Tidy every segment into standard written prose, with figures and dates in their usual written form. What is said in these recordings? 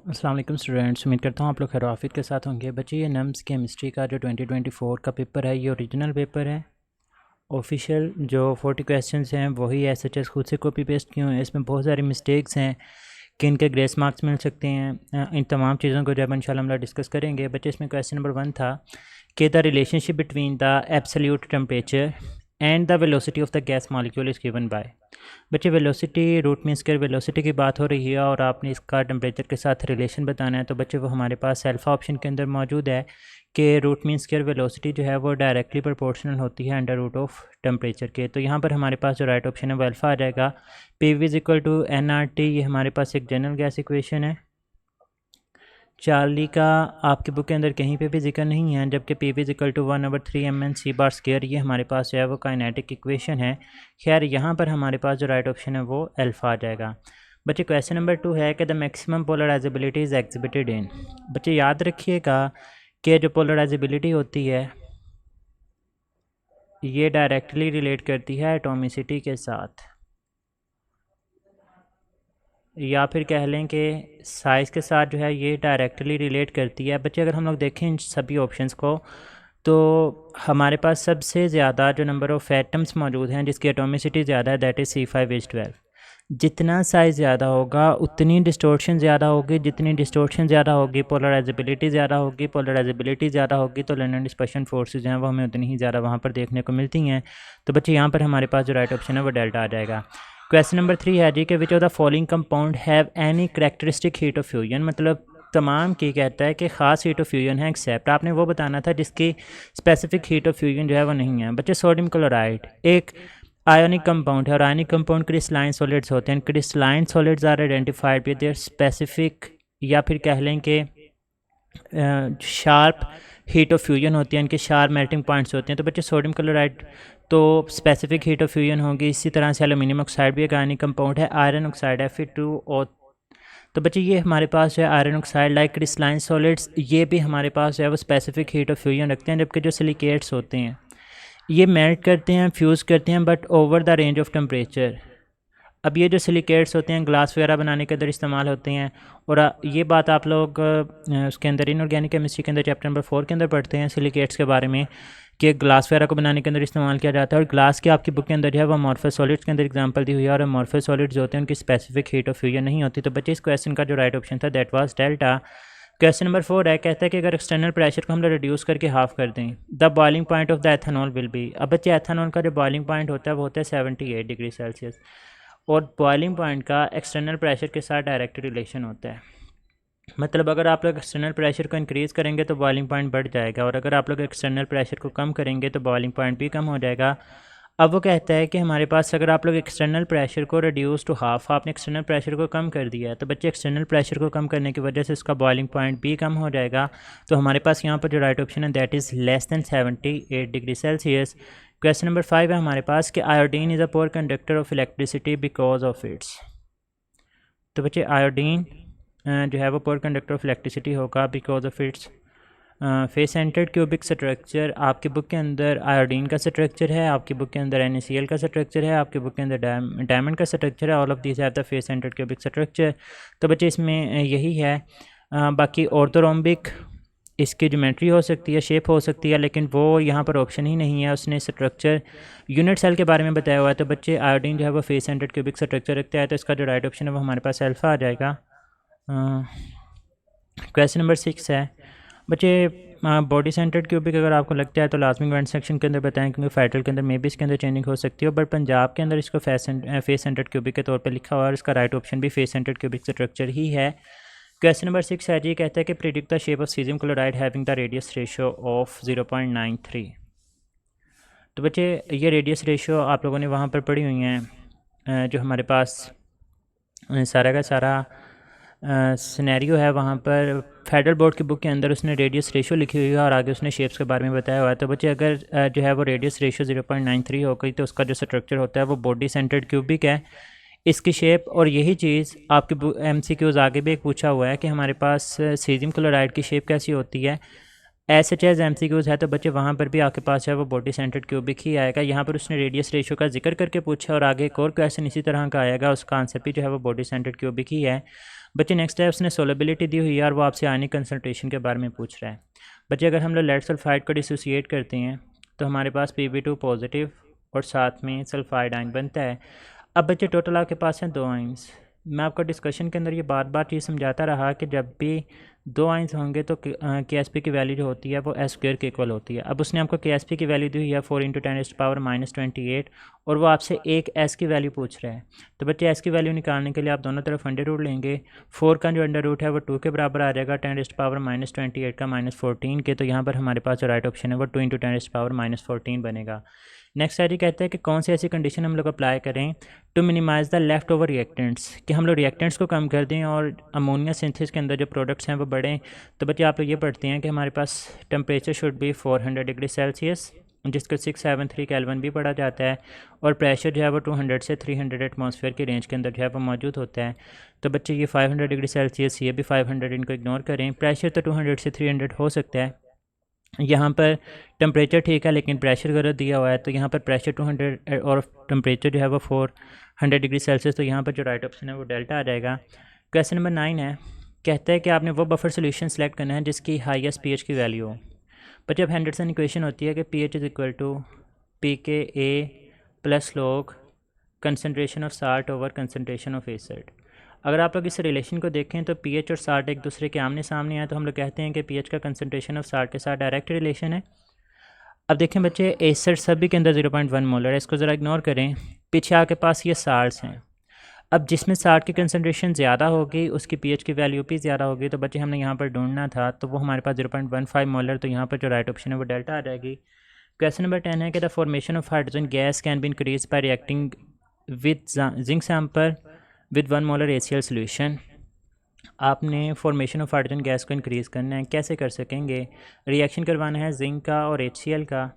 अस्सलाम वालेकुम स्टूडेंट्स, उम्मीद करता हूँ आप लोग खैर के साथ होंगे। बच्चे ये नम्स केमिस्ट्री का जो 2024 का पेपर है ये ओरिजिनल पेपर है। ऑफिशियल जो 40 क्वेश्चंस हैं वही एच खुद से कॉपी पेस्ट किए हुए हैं। इसमें बहुत सारी मिस्टेक्स हैं कि इनके ग्रेस मार्क्स मिल सकते हैं। इन तमाम चीज़ों को जब इंशाल्लाह हम लोग डिस्कस करेंगे। बच्चे इसमें क्वेश्चन नंबर 1 था कि the relationship between the absolute temperature and the velocity of the gas molecule is given by. बच्चे velocity root mean square velocity की बात हो रही है और आपने इसका टेम्परेचर के साथ रिलेशन बताना है। तो बच्चे वो हमारे पास अल्फ़ा ऑप्शन के अंदर मौजूद है कि रूट मीन स्क्वायर वेलोसिटी जो है वो डायरेक्टली प्रोपोर्शनल होती है अंडर रूट ऑफ टेम्परेचर के। तो यहाँ पर हमारे पास जो राइट ऑप्शन है वो अल्फ़ा आ जाएगा। P V is equal to n R T, ये हमारे पास एक जनरल गैस इक्वेशन है। चार्ली का आपके बुक के अंदर कहीं पे भी जिक्र नहीं है, जबकि P V equal to 1/3 mn c bar square ये हमारे पास जो है वो काइनेटिक इक्वेशन है। खैर यहाँ पर हमारे पास जो राइट ऑप्शन है वो अल्फ़ा आ जाएगा। बच्चे क्वेश्चन नंबर 2 है कि the maximum polarizability is exhibited in. बच्चे याद रखिएगा कि जो पोलराइजेबिलिटी होती है ये डायरेक्टली रिलेट करती है एटॉमिसिटी के साथ, या फिर कह लें कि साइज़ के साथ जो है ये डायरेक्टली रिलेट करती है। बच्चे अगर हम लोग देखें इन सभी ऑप्शंस को तो हमारे पास सबसे ज़्यादा जो नंबर ऑफ़ एटम्स मौजूद हैं जिसकी एटॉमिसिटी ज़्यादा है दैट इज़ C5H12। जितना साइज़ ज़्यादा होगा उतनी डिस्टोर्शन ज़्यादा होगी, जितनी डिस्टोर्शन ज़्यादा होगी पोलराइजेबिलिटी ज़्यादा होगी, पोलराइजेबिलिटी ज़्यादा होगी तो लिनियर डिस्पर्शन फोर्सेस जो हैं वो हमें उतनी ही ज़्यादा वहाँ पर देखने को मिलती हैं। तो बच्चे यहाँ पर हमारे पास जो राइट ऑप्शन है वो डेल्टा आ जाएगा। क्वेश्चन नंबर 3 है जी कि which of the following compound have any characteristic heat of fusion. मतलब तमाम की कहता है कि ख़ास हीट ऑफ फ्यूजन है एक्सेप्ट, आपने वो बताना था जिसकी स्पेसिफिक हीट ऑफ फ्यूजन जो है वो नहीं है। बच्चे सोडियम क्लोराइड एक आयोनिक कंपाउंड है और आयोनिक कंपाउंड क्रिस्टलाइन सॉलिड्स होते हैं। Crystalline solids are identified with their specific, या फिर कह लें कि शार्प हीट ऑफ फ्यूजन होती है, इनके शार्प मेल्टिंग पॉइंट्स होते हैं। तो बच्चे सोडियम क्लोराइड तो स्पेसिफिक हीट ऑफ फ्यूजन होगी। इसी तरह से एल्यूमिनियम ऑक्साइड भी एक आयनिक कंपाउंड है। Iron oxide Fe2O। तो बच्चे ये हमारे पास जो है iron oxide like crystalline solids ये भी हमारे पास जो है वो स्पेसिफिक हीट ऑफ फ्यूजन रखते हैं। जबकि जो सिलिकेट्स होते हैं ये मेल्ट करते हैं, फ्यूज़ करते हैं but over the range of temperature. अब ये जो सिलिकेट्स होते हैं ग्लास वगैरह बनाने के अंदर इस्तेमाल होते हैं। और ये बात आप लोग उसके अंदर इनऑर्गेनिक केमिस्ट्री के अंदर चैप्टर नंबर 4 के अंदर पढ़ते हैं सिलिकेट्स के बारे में कि ग्लास वगैरह को बनाने के अंदर इस्तेमाल किया जाता है। और ग्लास की आपकी बुक के अंदर जो है वो अमॉर्फस सॉलिड्स के अंदर एग्जांपल दी हुई है और अमॉर्फस सॉलिड्स होते हैं उनकी स्पेसिफिक हीट ऑफ फ्यूजन नहीं होती। तो बच्चे इस क्वेश्चन का जो राइट ऑप्शन था that was delta. Question number 4 है, कहता है कि अगर एक्सटर्नल प्रेशर को हम लोग रिड्यूस करके हाफ कर दें the boiling point of the ethanol will be. अब बच्चे एथेनॉल का जो बॉइलिंग पॉइंट होता है वो होता है 78 डिग्री सेल्सियस और बॉइलिंग पॉइंट का एक्सटर्नल प्रेशर के साथ डायरेक्ट रिलेशन होता है। मतलब अगर आप लोग एक्सटर्नल प्रेशर को इंक्रीज़ करेंगे तो बॉइलिंग पॉइंट बढ़ जाएगा और अगर आप लोग एक्सटर्नल प्रेशर को कम करेंगे तो बॉइलिंग पॉइंट भी कम हो जाएगा। अब वो कहता है कि हमारे पास अगर आप लोग एक्सटर्नल प्रेशर को रिड्यूस टू हाफ, आपने एक्सटर्नल प्रेशर को कम कर दिया है तो बच्चे एक्सटर्नल प्रेशर को कम करने की वजह से उसका बॉइलिंग पॉइंट भी कम हो जाएगा। तो हमारे पास यहाँ पर जो राइट ऑप्शन है that is less than 78 degree Celsius. Question number 5 है हमारे पास कि iodine is a poor conductor of electricity because of its. तो बच्चे आयोडीन जो है वो पोर कंडक्टर ऑफ इलेक्ट्रिसिटी होगा because of its face centred cubic structure. आपकी बुक के अंदर आयोडीन का स्ट्रक्चर है, आपकी बुक के अंदर NaCl का स्ट्रक्चर है, आपकी बुक के अंदर डायमंड का स्ट्रक्चर है। All of this have the face centred cubic structure. तो बच्चे इसमें यही है। बाकी ऑर्थोरोम्बिक इसकी ज्योमेट्री हो सकती है, शेप हो सकती है, लेकिन वो यहाँ पर ऑप्शन ही नहीं है। उसने स्ट्रक्चर यूनिट सेल के बारे में बताया हुआ है। तो बच्चे आयोडीन जो है वो फेस सेंटर्ड क्यूबिक स्ट्रक्चर रखता है तो इसका जो राइट ऑप्शन है वो हमारे पास अल्फ़ा आ जाएगा। क्वेश्चन नंबर 6 है बच्चे बॉडी सेंटर्ड क्यूबिक अगर आपको लगता है तो लाजमी कमेंट सेक्शन के अंदर बताएं क्योंकि फेडरल के अंदर मे भी इसके अंदर चेंजिंग हो सकती है। बट पंजाब के अंदर इसको फेस सेंटर्ड क्यूबिक के तौर पे लिखा हुआ है और इसका राइट ऑप्शन भी फेस सेंटर्ड क्यूबिक स्ट्रक्चर ही है। क्वेश्चन नंबर 6 है जी, कहता है कि predict the shape of caesium chloride having the radius ratio of 0.93। तो बच्चे ये रेडियस रेशियो आप लोगों ने वहाँ पर पढ़ी हुई हैं। जो हमारे पास सारा का सारा सिनेरियो है वहाँ पर फेडरल बोर्ड की बुक के अंदर उसने रेडियस रेशियो लिखी हुई है और आगे उसने शेप्स के बारे में बताया हुआ है। तो बच्चे अगर जो है वो रेडियस रेशियो 0.93 हो गई तो उसका जो स्ट्रक्चर होता है वो बॉडी सेंटर्ड क्यूबिक है। इसकी शेप और यही चीज़ आपके MCQs आगे भी एक पूछा हुआ है कि हमारे पास सीजियम क्लोराइड की शेप कैसी होती है। एज MCQs है तो बच्चे वहाँ पर भी आपके पास है वो बॉडी सेंटर्ड क्यूबिक ही आएगा। यहाँ पर उसने रेडियस रेशियो का जिक्र करके पूछा और आगे एक और क्वेश्चन इसी तरह का आएगा, उसका आंसर भी जो है वो बॉडी सेंटर्ड क्यूबिक ही है। बच्चे नेक्स्ट है उसने सोलेबिलिटी दी हुई है और वो आपसे आयनिक कंसनट्रेशन के बारे में पूछ रहा है। बच्चे अगर हम लोग लेड सल्फाइड को डिसोसिएट करते हैं तो हमारे पास Pb2 पॉजिटिव और साथ में सल्फाइड आयन बनता है। अब बच्चे टोटल आपके पास हैं 2 आइंस। मैं आपको डिस्कशन के अंदर ये बार बार चीज़ समझाता रहा कि जब भी 2 आइंस होंगे तो Ksp की वैल्यू जो होती है वो s² के इक्वल होती है। अब उसने आपको Ksp की वैल्यू दी हुई है 4 × 10⁻⁻28 और वो आपसे एक s की वैल्यू पूछ रहा है। तो बच्चे s की वैल्यू निकालने के लिए आप दोनों तरफ अंडर रूट लेंगे। 4 का जो अंडर रूट है वो 2 के बराबर आ जाएगा, 10⁻⁻28 का -14 के, तो यहाँ पर हमारे पास जो राइट ऑप्शन है वो 2 × 10⁻⁻14 बनेगा। नेक्स्ट है जी, कहते हैं कि कौन सी ऐसी कंडीशन हम लोग अप्लाई करें to minimise the leftover reactants, कि हम लोग रिएक्टेंट्स को कम कर दें और अमोनिया सिंथेसिस के अंदर जो प्रोडक्ट्स हैं वो बढ़ें। तो बच्चे आप लोग ये पढ़ते हैं कि हमारे पास temperature should be 400 degree Celsius, जिसको 673 केल्विन भी पढ़ा जाता है, और प्रेशर जो है वो 200 से 300 एटमॉस्फेयर की रेंज के अंदर जो है वो मौजूद होता है। तो बच्चे ये 500 डिग्री सेल्सियस, ये भी 500, इनको इग्नोर करें। प्रेशर तो 200 से 300 हो सकता है, यहाँ पर टेम्परेचर ठीक है लेकिन प्रेशर गलत दिया हुआ है, तो यहाँ पर प्रेशर 200 और टेम्परेचर जो है वो 400 डिग्री सेल्सियस, तो यहाँ पर जो राइट ऑप्शन है वो डेल्टा आ जाएगा। क्वेश्चन नंबर 9 है, कहता है कि आपने वो बफर सोल्यूशन सेलेक्ट करना है जिसकी हाईएस्ट pH की वैल्यू हो। पर जब हेंडरसन इक्वेशन होती है कि pH is equal to pKa plus log concentration of salt over concentration of acid. अगर आप लोग इस रिलेशन को देखें तो pH और साल्ट एक दूसरे के आमने सामने हैं, तो हम लोग कहते हैं कि pH का कंसनट्रेशन ऑफ साल्ट के साथ डायरेक्ट रिलेशन है। अब देखें बच्चे, एसिड सभी के अंदर 0.1 मोलर है, इसको ज़रा इग्नोर करें। पीछे आपके पास ये साल्ट्स हैं। अब जिसमें साल्ट की कंसनट्रेशन ज़्यादा होगी उसकी pH की वैल्यू भी ज़्यादा होगी, तो बच्चे हमने यहाँ पर ढूंढना था, तो वो हमारे पास 0.15 मोलर, तो यहाँ पर जो राइट ऑप्शन है वो डेल्टा आ जाएगी। क्वेश्चन नंबर 10 है कि the formation of hydrogen gas can be increase by reacting with zinc sample with 1 molar ACl solution. आपने फॉर्मेशन ऑफ हाइड्रोजन गैस को इंक्रीज़ करना है, कैसे कर सकेंगे? रिएक्शन करवाना है जिंक का और HCl का।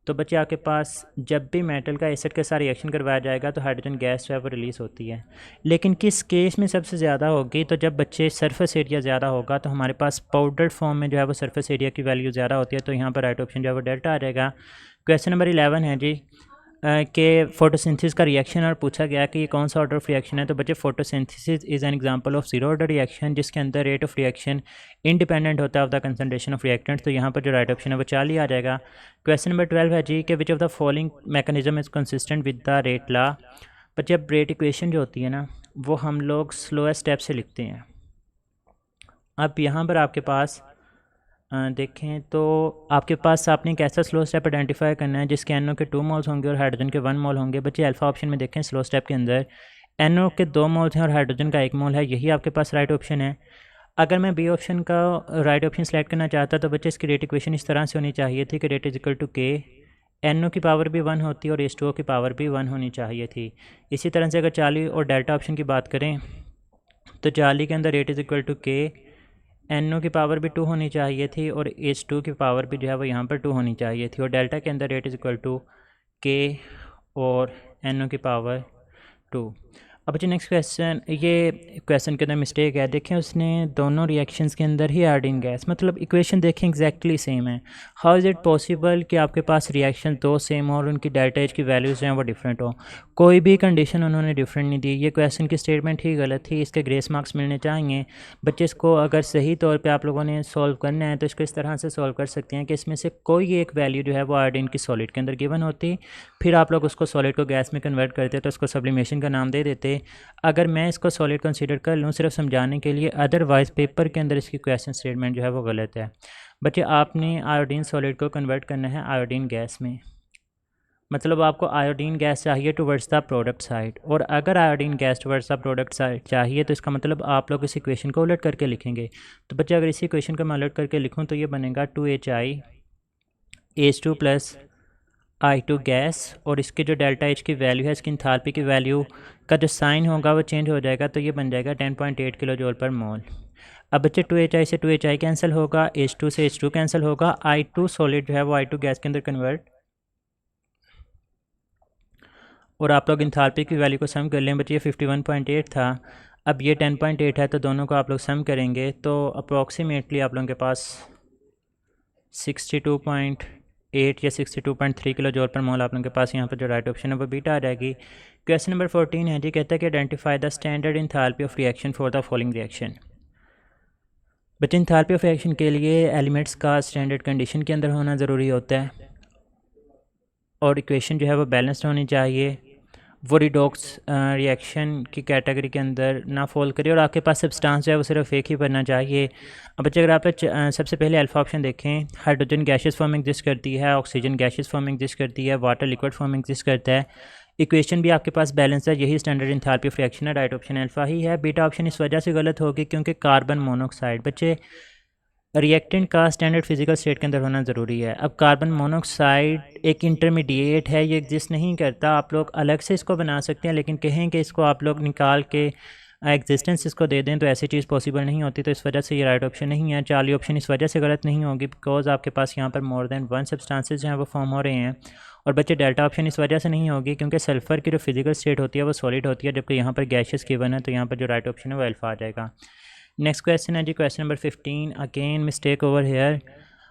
तो बच्चे आपके पास जब भी मेटल का एसिड के साथ रिएक्शन करवाया जाएगा तो हाइड्रोजन गैस जो है वो रिलीज़ होती है, लेकिन किस केस में सबसे ज़्यादा होगी? तो जब बच्चे सरफेस एरिया ज़्यादा होगा, तो हमारे पास पाउडर्ड फॉर्म में जो है वो सरफेस एरिया की वैल्यू ज़्यादा होती है, तो यहाँ पर राइट ऑप्शन जो है वो डेल्टा आ जाएगा। क्वेश्चन नंबर 11 है जी कि फोटोसिंथेसिस का रिएक्शन और पूछा गया कि ये कौन सा ऑर्डर ऑफ रिएक्शन है। तो बच्चे photosynthesis is an example of zero order reaction जिसके अंदर रेट ऑफ रिएक्शन इंडिपेंडेंट होता है of the concentration of reactant, तो यहाँ पर जो राइट ऑप्शन है वो 40 आ जाएगा। क्वेश्चन नंबर 12 है जी कि which of the following mechanism is consistent with the rate law. बच्चे अब रेट इक्वेशन जो होती है ना वो हम लोग स्लोएस्ट स्टेप से लिखते हैं। अब यहाँ पर आपके पास देखें तो आपके पास आपने एक ऐसा स्लो स्टेप आइडेंटिफाई करना है जिसके NO के 2 मोल्स होंगे और हाइड्रोजन के 1 मोल होंगे। बच्चे अल्फ़ा ऑप्शन में देखें स्लो स्टेप के अंदर NO के 2 मोल्स हैं और हाइड्रोजन का 1 मोल है, यही आपके पास राइट ऑप्शन है। अगर मैं बी ऑप्शन का राइट ऑप्शन सेलेक्ट करना चाहता तो बच्चे इसकी रेट इक्वेशन इस तरह से होनी चाहिए थी कि रेट इज इक्वल टू के, NO की पावर भी 1 होती और H2O की पावर भी 1 होनी चाहिए थी। इसी तरह से अगर 40 और डेल्टा ऑप्शन की बात करें तो 40 के अंदर रेट इज़ इक्वल टू के, NO की पावर भी 2 होनी चाहिए थी और H2 की पावर भी जो है वो यहाँ पर 2 होनी चाहिए थी, और डेल्टा के अंदर रेट इज़ इक्वल टू के और NO की पावर 2। अब बच्चे नेक्स्ट क्वेश्चन, ये क्वेश्चन के अंदर मिस्टेक है। देखें उसने दोनों रिएक्शंस के अंदर ही आयोडीन गैस, मतलब इक्वेशन देखें एग्जैक्टली सेम है। हाउ इज़ इट पॉसिबल कि आपके पास रिएक्शन दो सेम हो और उनकी डेल्टा एच की वैल्यूज़ हैं वो डिफरेंट हो? कोई भी कंडीशन उन्होंने डिफरेंट नहीं दी। ये क्वेश्चन की स्टेटमेंट ही गलत थी, इसके ग्रेस मार्क्स मिलने चाहिए। बच्चे इसको अगर सही तौर पर आप लोगों ने सॉल्व करना है तो इसको इस तरह से सॉल्व कर सकते हैं कि इसमें से कोई एक वैल्यू जो है वो आयोडीन की सॉलिड के अंदर गिवन होती, फिर आप लोग उसको सॉलिड को गैस में कन्वर्ट करते तो उसको सब्लिमेशन का नाम दे देते। अगर मैं इसको सॉलिड कंसीडर कर लूँ सिर्फ समझाने के लिए, अदरवाइज़ पेपर के अंदर इसकी क्वेश्चन स्टेटमेंट जो है वो गलत है। बच्चे आपने आयोडीन सॉलिड को कन्वर्ट करना है आयोडीन गैस में, मतलब आपको आयोडीन गैस चाहिए टुवर्ड्स द प्रोडक्ट साइड, और अगर iodine gas towards the product side चाहिए तो इसका मतलब आप लोग इस इक्वेशन को उलट करके लिखेंगे। तो बच्चे अगर इसी इक्वेशन को मैं उलट करके लिखूँ तो ये बनेगा 2HI H2 plus I2 gas, और इसके जो डेल्टा एच की वैल्यू है, इसकी इंथाल्पी की वैल्यू का जो साइन होगा वो चेंज हो जाएगा, तो ये बन जाएगा 10.8 किलो जूल पर मोल। अब बच्चे 2HI से 2HI कैंसिल होगा, H2 से H2 कैंसिल होगा, I2 सॉलिड जो है वो I2 गैस के अंदर कन्वर्ट, और आप लोग इंथाल्पी की वैल्यू को सम कर लें। बच्चे ये 51.8 था, अब ये 10.8 है, तो दोनों को आप लोग सम करेंगे तो अप्रॉक्सीमेटली आप लोगों के पास 62.8 या 62.3 किलो जूल पर मोल आप लोगों के पास यहाँ पर जो राइट ऑप्शन है वो बीटा आ जाएगी। क्वेश्चन नंबर 14 है जी, कहता है कि identify the standard enthalpy of reaction for the following reaction. बच्चे इंथैल्पी ऑफ रिएक्शन के लिए एलिमेंट्स का स्टैंडर्ड कंडीशन के अंदर होना ज़रूरी होता है और इक्वेशन जो है वो बैलेंस्ड होनी चाहिए, वो रिडॉक्स रिएक्शन की कैटेगरी के अंदर ना फॉल करे और आपके पास सब्सटेंस जो है वो सिर्फ एक ही बनना चाहिए। अब बच्चे अगर आप सबसे पहले अल्फा ऑप्शन देखें, हाइड्रोजन गैसेस फॉर्म एग्जिस्ट करती है, ऑक्सीजन गैसेस फॉर्म एग्जिस्ट करती है, वाटर लिक्विड फॉर्म एग्जिस्ट करता है, इक्वेशन भी आपके पास बैलेंस है, यही स्टैंडर्ड इंथैल्पी ऑफ रिएक्शन है। राइट ऑप्शन अल्फा ही है। बीटा ऑप्शन इस वजह से गलत होगी क्योंकि कार्बन मोनोऑक्साइड बच्चे रिएक्टेंट का स्टैंडर्ड फिजिकल स्टेट के अंदर होना ज़रूरी है। अब कार्बन मोनोऑक्साइड एक इंटरमीडिएट है, ये एग्जिस्ट नहीं करता, आप लोग अलग से इसको बना सकते हैं, लेकिन कहें कि इसको आप लोग निकाल के एग्जिस्टेंस इसको दे दें तो ऐसी चीज़ पॉसिबल नहीं होती, तो इस वजह से ये राइट ऑप्शन नहीं है। चार्ली ऑप्शन इस वजह से गलत नहीं होगी बिकॉज आपके पास यहाँ पर मोर देन वन सब्सटेंसेस हैं वो फॉर्म हो रहे हैं। और बच्चे डेल्टा ऑप्शन इस वजह से नहीं होगी क्योंकि सल्फ़र की जो फिजिकल स्टेट होती है वो सॉलिड होती है, जबकि यहाँ पर गैसेस गिवन है, तो यहाँ पर जो राइट ऑप्शन है वो अल्फा आ जाएगा। नेक्स्ट क्वेश्चन है जी, question number 15, again mistake over here,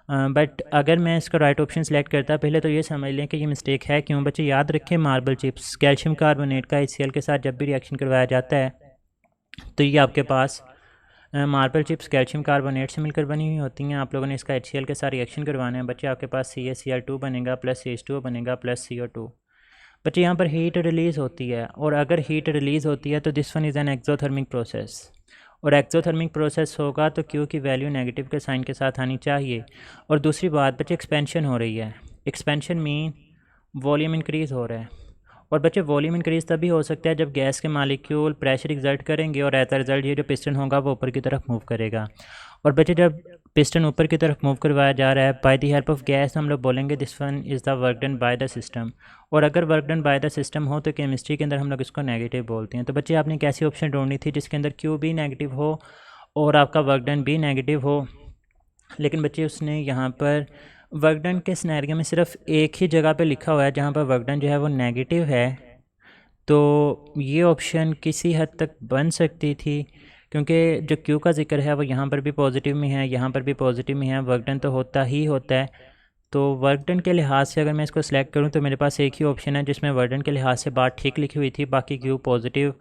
but अगर मैं इसका राइट ऑप्शन सेलेक्ट करता, पहले तो ये समझ लें कि ये मिस्टेक है क्यों। बच्चे याद रखें, मार्बल चिप्स कैल्शियम कार्बोनेट का HCl के साथ जब भी रिएक्शन करवाया जाता है तो ये आपके पास मार्बल चिप्स कैल्शियम कार्बोनेट से मिलकर बनी हुई होती हैं। आप लोगों ने इसका HCl के साथ रिएक्शन करवाना है बच्चे, आपके पास CaCl2 बनेगा प्लस CH2 बनेगा प्लस CO2। बच्चे यहाँ पर हीट रिलीज़ होती है और अगर हीट रिलीज़ होती है तो this one is an exothermic process, और एक्सोथर्मिक प्रोसेस होगा तो Q की वैल्यू नेगेटिव के साइन के साथ आनी चाहिए। और दूसरी बात बच्चे, एक्सपेंशन हो रही है, एक्सपेंशन मीन वॉल्यूम इंक्रीज़ हो रहा है, और बच्चे वॉल्यूम इंक्रीज़ तभी हो सकता है जब गैस के मालिक्यूल प्रेशर एक्सर्ट करेंगे और एज अ रिज़ल्ट ये जो पिस्टन होगा वो ऊपर की तरफ मूव करेगा। और बच्चे जब पिस्टन ऊपर की तरफ मूव करवाया जा रहा है by the help of gas, हम लोग बोलेंगे this one is the work done by the system, और अगर work done by the system हो तो केमिस्ट्री के अंदर हम लोग इसको नेगेटिव बोलते हैं। तो बच्चे आपने एक ऐसी ऑप्शन ढूंढनी थी जिसके अंदर Q भी नेगेटिव हो और आपका वर्क डन भी नेगेटिव हो, लेकिन बच्चे उसने यहाँ पर वर्क डन के सिनेरियो में सिर्फ एक ही जगह पे लिखा हुआ है जहाँ पर वर्क डन जो है वो नेगेटिव है, तो ये ऑप्शन किसी हद तक बन सकती थी क्योंकि जो Q का जिक्र है वो यहाँ पर भी पॉजिटिव में है, यहाँ पर भी पॉजिटिव में है, वर्क डन तो होता ही होता है। तो वर्क डन के लिहाज से अगर मैं इसको सिलेक्ट करूँ तो मेरे पास एक ही ऑप्शन है जिसमें वर्क डन के लिहाज से बात ठीक लिखी हुई थी, बाकी Q पॉजिटिव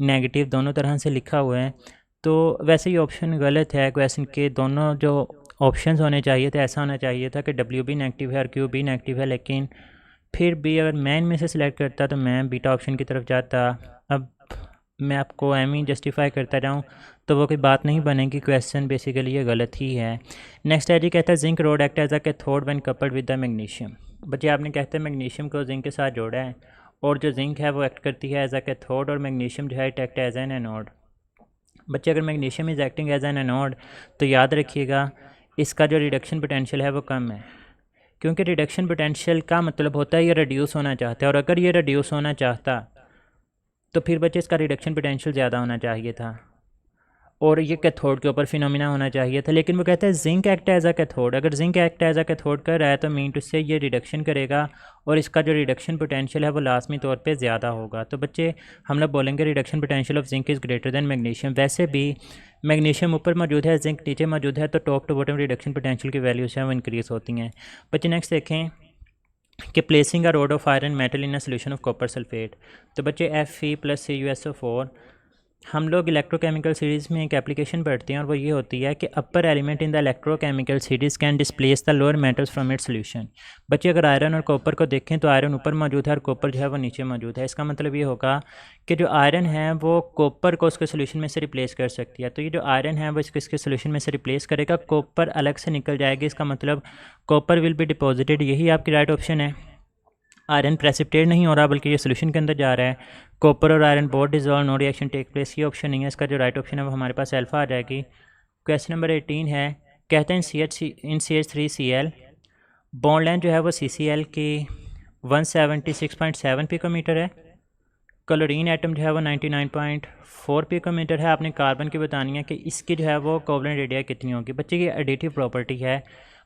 नेगेटिव दोनों तरह से लिखा हुआ है। तो वैसे ये ऑप्शन गलत है, क्वेश्चन के दोनों जो ऑप्शंस होने चाहिए थे ऐसा होना चाहिए था कि W भी नेगेटिव है और Q भी नेगेटिव है, लेकिन फिर भी अगर मैं इनमें से सिलेक्ट करता तो मैं बीटा ऑप्शन की तरफ जाता। अब मैं आपको ही जस्टिफाई करता जाऊँ तो वो कोई बात नहीं बनेगी, क्वेश्चन बेसिकली ये गलत ही है। नेक्स्ट है जी, कहता है zinc rod act as a cathode when coupled with the magnesium. बच्चे आपने कहते हैं मैग्नीशियम को जिंक के साथ जोड़ा है और जो जिंक है वो एक्ट करती है एज अ कैथोड और मैग्नीशियम जो है it act as an anode. बच्चे अगर magnesium is acting as an anode तो याद रखिएगा इसका जो रिडक्शन पोटेंशियल है वो कम है, क्योंकि रिडक्शन पोटेंशियल का मतलब होता है ये रिड्यूस होना चाहता है, और अगर ये रिड्यूस होना चाहता तो फिर बच्चे इसका रिडक्शन पोटेंशियल ज़्यादा होना चाहिए था और ये कैथोड के ऊपर फिनोमिना होना चाहिए था, लेकिन वो कहता है zinc act as a cathode. अगर zinc act as a cathode कर रहा है तो मीन टू से ये रिडक्शन करेगा और इसका जो रिडक्शन पोटेंशियल है वो लाजमी तौर पे ज़्यादा होगा। तो बच्चे हम लोग बोलेंगे reduction potential of zinc is greater than magnesium. वैसे भी मैग्नीशियम ऊपर मौजूद है, जिंक नीचे मौजूद है, तो top to bottom reduction potential की वैल्यूज हैं वो इंक्रीज़ होती हैं। बच्चे नेक्स्ट देखें कि placing a rod of iron metal in a solution of copper sulphate. तो बच्चे Fe + CuSO4 हम लोग इलेक्ट्रोकेमिकल सीरीज़ में एक एप्लीकेशन पढ़ते हैं और वो ये होती है कि upper element in the electrochemical series can displace the lower metals from its solution. बच्चे अगर आयरन और कॉपर को देखें तो आयरन ऊपर मौजूद है और कॉपर जो है वो नीचे मौजूद है। इसका मतलब ये होगा कि जो आयरन है वो कॉपर को उसके सोल्यूशन में से रिप्लेस कर सकती है, तो ये जो आयरन है वो इसके सोल्यूशन में से रिप्लेस करेगा, कॉपर अलग से निकल जाएगी। इसका मतलब कॉपर विल बी डिपॉजिटेड, यही आपकी राइट ऑप्शन है। आयरन प्रेसिपिटेट नहीं हो रहा बल्कि ये सोल्यूशन के अंदर जा रहा है, कॉपर और iron both dissolve, no reaction take place, ये ऑप्शन नहीं है। इसका जो राइट ऑप्शन है वो हमारे पास अल्फा आ जाएगी। क्वेश्चन नंबर 18 है, कहते हैं इन CH3Cl बॉन्ड लेंथ जो है वो CCl की 176.7 पिकोमीटर है, क्लोरीन एटम जो है वो 99.4 पिकोमीटर है। आपने कार्बन की बतानी है कि इसकी जो है वो कोवलेंट रेडियस कितनी होगी। बच्चे की एडिटिव प्रॉपर्टी है,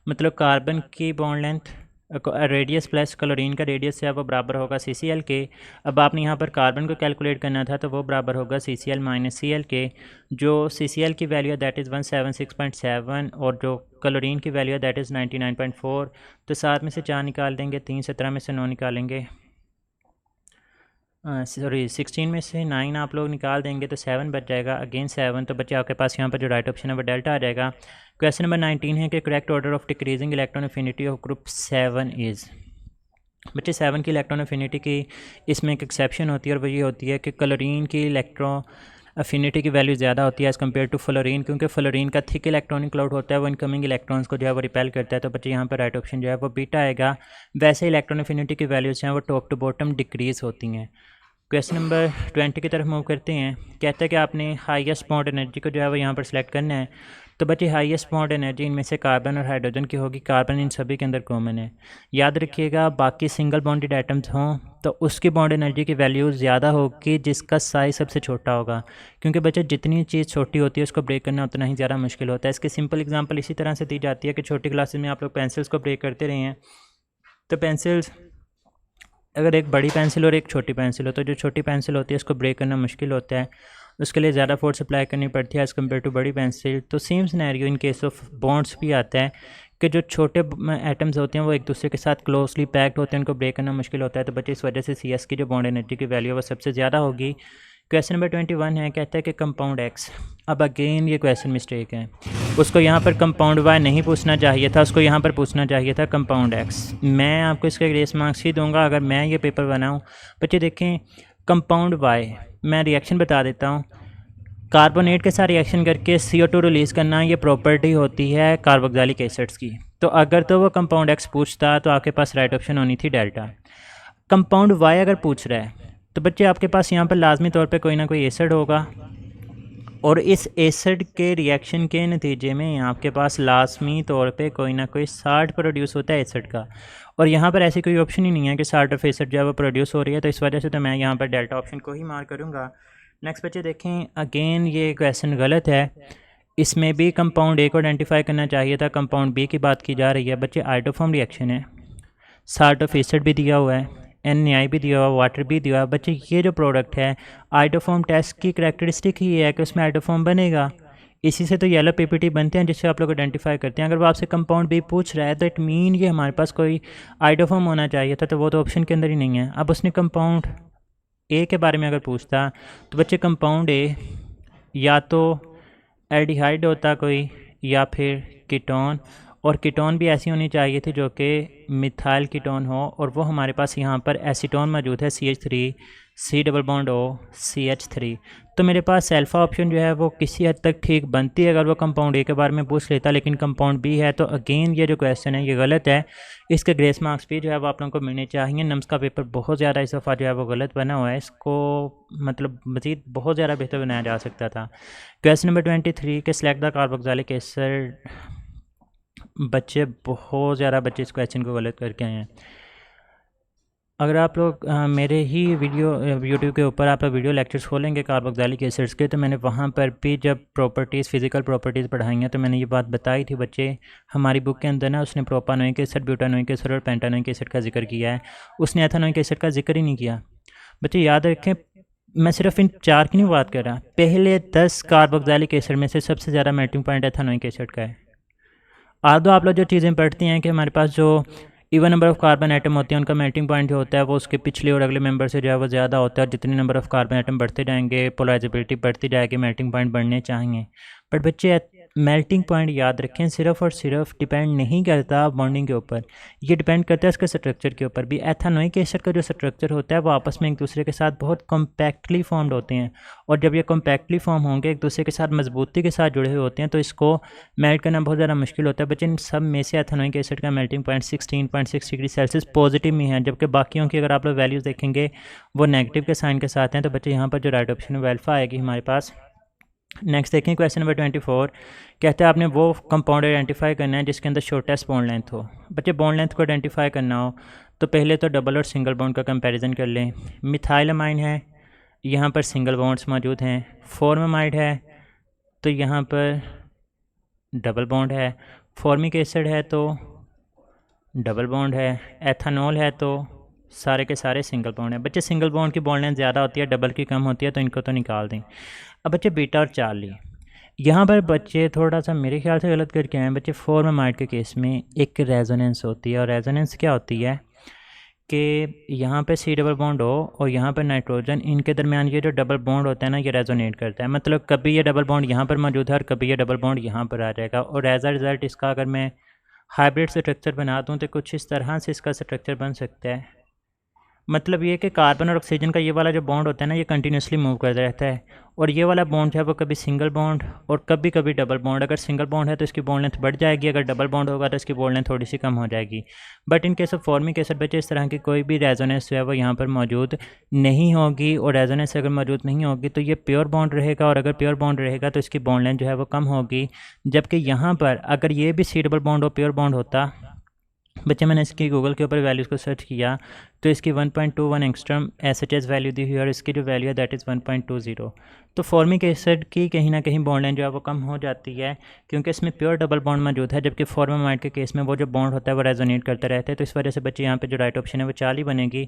मतलब कार्बन की bond length radius plus chlorine का रेडियस है वो बराबर होगा CCl के। अब आपने यहाँ पर कार्बन को कैलकुलेट करना था तो वो बराबर होगा CCl - Cl के। जो CCl की वैल्यू है दैट इज़ 176.7 और जो क्लोरीन की वैल्यू है दैट इज़ 99.4। तो 7 में से 4 निकाल देंगे, 3 17 में से 9 निकालेंगे सॉरी 16 में से 9 आप लोग निकाल देंगे तो 7 बच जाएगा, अगेन 7, तो बच्चे आपके पास यहाँ पर जो राइट ऑप्शन है वो डेल्टा आ जाएगा। क्वेश्चन नंबर 19 है कि correct order of decreasing electron affinity of group 7 is. बच्चे 7 की इलेक्ट्रॉन अफिनिटी की इसमें एक एक्सेप्शन होती है और वो ये होती है कि क्लोरीन की इलेक्ट्रॉन अफिनिटी की वैल्यू ज़्यादा होती है एज़ कम्पेयर टू फ्लोरीन, क्योंकि फ्लोरीन का थिक इलेक्ट्रॉनिक क्लाउड होता है, वो इनकमिंग इलेक्ट्रॉन्स को जो है वो रिपेल करता है। तो बच्चे यहाँ पर राइट ऑप्शन जो है वो बीटा आएगा। वैसे इलेक्ट्रॉन अफिनिटी की वैल्यूज़ हैं वो टॉप टू बॉटम डिक्रीज़ होती हैं। क्वेश्चन नंबर 20 की तरफ मूव करते हैं। कहता है कि आपने हाईएस्ट बॉन्ड एनर्जी को जो है वो यहाँ पर सिलेक्ट करना है। तो बच्चे हाईएस्ट बॉन्ड एनर्जी इनमें से कार्बन और हाइड्रोजन की होगी, कार्बन इन सभी के अंदर कॉमन है। याद रखिएगा बाकी सिंगल बॉन्डेड एटम्स हों तो उसकी बॉन्ड एनर्जी की वैल्यू ज़्यादा होगी जिसका साइज़ सबसे छोटा होगा, क्योंकि बच्चे जितनी चीज़ छोटी होती है उसको ब्रेक करना उतना ही ज़्यादा मुश्किल होता है। इसकी सिंपल एग्जांपल इसी तरह से दी जाती है कि छोटी क्लासेस में आप लोग पेंसिल्स को ब्रेक करते रहे हैं, तो पेंसिल्स अगर एक बड़ी पेंसिल और एक छोटी पेंसिल हो तो जो छोटी पेंसिल होती है उसको ब्रेक करना मुश्किल होता है, उसके लिए ज़्यादा फोर्स अप्लाई करनी पड़ती है एज़ कम्पेयर टू बड़ी पेंसिल। तो same scenario in case of bonds भी आता है कि जो छोटे एटम्स होते हैं वो एक दूसरे के साथ क्लोजली पैक्ड होते हैं, उनको ब्रेक करना मुश्किल होता है। तो बच्चे इस वजह से CS की जो बॉन्ड एनर्जी की वैल्यू है वो सबसे ज़्यादा होगी। क्वेश्चन नंबर 21 है, कहता है कि कंपाउंड X। अब अगेन ये क्वेश्चन मिस्टेक है, उसको यहाँ पर कंपाउंड Y नहीं पूछना चाहिए था, उसको यहाँ पर पूछना चाहिए था कंपाउंड X। मैं आपको इसके ग्रेस मार्क्स ही दूंगा अगर मैं ये पेपर बनाऊँ। बच्चे देखें कंपाउंड Y, मैं रिएक्शन बता देता हूँ। कार्बोनेट के साथ रिएक्शन करके CO2 रिलीज़ करना ये प्रॉपर्टी होती है कार्बोक्सिलिक एसिड्स की। तो अगर तो वो कंपाउंड X पूछता तो आपके पास राइट ऑप्शन होनी थी डेल्टा। कंपाउंड Y अगर पूछ रहा है तो बच्चे आपके पास यहाँ पर लाजमी तौर पे कोई ना कोई एसिड होगा और इस एसिड के रिएक्शन के नतीजे में आपके पास लाजमी तौर पे कोई ना कोई साल्ट प्रोड्यूस होता है एसिड का, और यहाँ पर ऐसी कोई ऑप्शन ही नहीं है कि साल्ट ऑफ एसिड जो है वो प्रोड्यूस हो रही है। तो इस वजह से तो मैं यहाँ पर डेल्टा ऑप्शन को ही मार्क करूँगा। नेक्स्ट बच्चे देखें, अगेन ये क्वेश्चन गलत है, इसमें भी कंपाउंड A को आइडेंटिफाई करना चाहिए था, कंपाउंड B की बात की जा रही है। बच्चे आइडोफॉर्म रिएक्शन है, साल्ट ऑफ एसिड भी दिया हुआ है, NaI भी दिया हुआ, वाटर भी दिया हुआ। बच्चे ये जो प्रोडक्ट है आइडोफॉर्म टेस्ट की करैक्टरिस्टिक ही है कि उसमें आइडोफॉर्म बनेगा, इसी से तो येलो PPT बनते हैं जिससे आप लोग आइडेंटिफाई करते हैं। अगर वो आपसे कंपाउंड B पूछ रहा है तो इट मीन ये हमारे पास कोई आइडोफॉर्म होना चाहिए था, तो वो तो ऑप्शन के अंदर ही नहीं है। अब उसने कंपाउंड A के बारे में अगर पूछता तो बच्चे कंपाउंड A या तो एल्डिहाइड होता कोई या फिर कीटोन, और कीटोन भी ऐसी होनी चाहिए थी जो कि मिथाइल कीटोन हो, और वो हमारे पास यहाँ पर एसीटोन मौजूद है CH3 C+O CH3। तो मेरे पास अल्फ़ा ऑप्शन जो है वो किसी हद तक ठीक बनती है अगर वो कंपाउंड A के बारे में पूछ लेता, लेकिन कंपाउंड B है। तो अगेन ये जो क्वेश्चन है ये गलत है, इसके ग्रेस मार्क्स भी जो है वो आप लोगों को मिलने चाहिए। नम्स का पेपर बहुत ज़्यादा इस दफ़ा जो है वो गलत बना हुआ है, इसको मतलब मज़ीद बहुत ज़्यादा बेहतर बनाया जा सकता था। क्वेश्चन नंबर 23 के सिलेक्ट द कार्बोक्सिलिक एसिड। बच्चे बहुत ज़्यादा बच्चे इस क्वेश्चन को गलत करके आए हैं। अगर आप लोग मेरे ही वीडियो यूट्यूब के ऊपर आप वीडियो लेक्चर्स खोलेंगे कार्बोक्सिलिक एसिड्स के, तो मैंने वहाँ पर भी जब प्रॉपर्टीज़ फिज़िकल प्रॉपर्टीज़ पढ़ाई हैं तो मैंने ये बात बताई थी बच्चे। हमारी बुक के अंदर ना उसने प्रोपानोइक एसिड, ब्यूटानोइक एसिड और पेंटानोइक एसिड का जिक्र किया है, उसने एथानोइक एसिड का जिक्र ही नहीं किया। बच्चे याद रखें, मैं सिर्फ इन 4 की नहीं बात कर रहा, पहले 10 कार्बोक्सिलिक एसिड में से सबसे ज़्यादा मेल्टिंग पॉइंट एथानोइक एसिड का है। आदो आप लोग जो चीज़ें पढ़ती हैं कि हमारे पास जो even number of carbon atom होते हैं उनका मेल्टिंग पॉइंट जो होता है वो उसके पिछले और अगले मेंबर से जो है वो ज़्यादा होता है, और जितने नंबर ऑफ़ कार्बन एटम बढ़ते जाएंगे पोलराइजेबिलिटी बढ़ती जाएगी, मेल्टिंग पॉइंट बढ़ने चाहिए। बट बच्चे मेल्टिंग पॉइंट याद रखें सिर्फ और सिर्फ डिपेंड नहीं करता बॉन्डिंग के ऊपर, ये डिपेंड करता है इसके स्ट्रक्चर के ऊपर भी। एथानोइक एसिड का जो स्ट्रक्चर होता है वो आपस में एक दूसरे के साथ बहुत कॉम्पैक्टली फॉर्म्ड होते हैं, और जब ये कॉम्पैक्टली फॉर्म होंगे एक दूसरे के साथ मजबूती के साथ जुड़े हुए होते हैं तो इसको मेल्ट करना बहुत ज़्यादा मुश्किल होता है। बच्चे इन सब में से एथानोइक एसिड का melting point 16.6 degree Celsius positive में है, जबकि बाकियों की अगर आप लोग वैल्यूज़ देखेंगे वो नेगेटिव के साइन के साथ हैं। तो बच्चे यहाँ पर जो राइट ऑप्शन है अल्फा आएगी हमारे पास। नेक्स्ट देखें क्वेश्चन नंबर 24, कहते हैं आपने वो कंपाउंड आइडेंटिफाई करना है जिसके अंदर शॉर्टेस्ट बॉन्ड लेंथ हो। बच्चे बॉन्ड लेंथ को आइडेंटिफाई करना हो तो पहले तो डबल और सिंगल बॉन्ड का कंपैरिजन कर लें। मिथाइलमाइन है, यहाँ पर सिंगल बॉन्ड्स मौजूद हैं। फॉर्मामाइड है तो यहाँ पर डबल बॉन्ड है। फॉर्मिक एसिड है तो डबल बॉन्ड है। एथानॉल है तो सारे के सारे सिंगल बॉन्ड है। बच्चे सिंगल बॉन्ड की बॉन्ड लेंथ ज़्यादा होती है, डबल की कम होती है, तो इनको तो निकाल दें। अब बच्चे बीटा और चार्ली, यहाँ पर बच्चे थोड़ा सा मेरे ख्याल से गलत करके आए हैं। बच्चे फॉर्मामाइड के केस में एक रेजोनेंस होती है, और रेजोनेंस क्या होती है कि यहाँ पे सी डबल बॉन्ड हो और यहाँ पर नाइट्रोजन, इनके दरमियान ये जो डबल बॉन्ड होता है ना, ये रेजोनेट करता है। मतलब कभी ये डबल बॉन्ड यहाँ पर मौजूद है और कभी ये डबल बॉन्ड यहाँ पर आ जाएगा। और एज अ रिज़ल्ट इसका अगर मैं हाइब्रिड स्ट्रक्चर बना दूँ तो कुछ इस तरह से इसका स्ट्रक्चर बन सकता है। मतलब ये कि कार्बन और ऑक्सीजन का ये वाला जो बॉन्ड होता है ना, ये कंटिन्यूसली मूव करता रहता है। और ये वाला बॉन्ड है वो कभी सिंगल बॉन्ड और कभी कभी डबल बॉन्ड। अगर सिंगल बॉन्ड है तो इसकी बॉन्ड लेंथ बढ़ जाएगी, अगर डबल बॉन्ड होगा तो इसकी बॉन्ड लेंथ थोड़ी सी कम हो जाएगी। But in case of formic acid बच्चे इस तरह की कोई भी रेजोनेंस जो है वो यहाँ पर मौजूद नहीं होगी। और रेजोनेंस अगर मौजूद नहीं होगी तो ये प्योर बॉन्ड रहेगा, और अगर प्योर बॉन्ड रहेगा तो इसकी बॉन्ड लेंथ जो है वो कम होगी। जबकि यहाँ पर अगर ये भी सी डबल बॉन्ड और प्योर बॉन्ड होता, बच्चे मैंने इसकी गूगल के ऊपर वैल्यूज़ को सर्च किया तो इसकी 1.21 एंगस्ट्रॉम एसएचएस वैल्यू दी हुई है और इसकी जो वैल्यू है दैट इज़ 1.20। तो फॉर्मिक एसिड की कहीं ना कहीं बॉन्ड लेंथ जो है वो कम हो जाती है क्योंकि इसमें प्योर डबल बॉन्ड मौजूद है। जबकि फॉर्मामाइड के केस में वो जो बॉन्ड होता है वो रेजोनेट करते रहते हैं। तो इस वजह से बच्चे यहाँ पे जो राइट ऑप्शन है वो 4 ही बनेगी।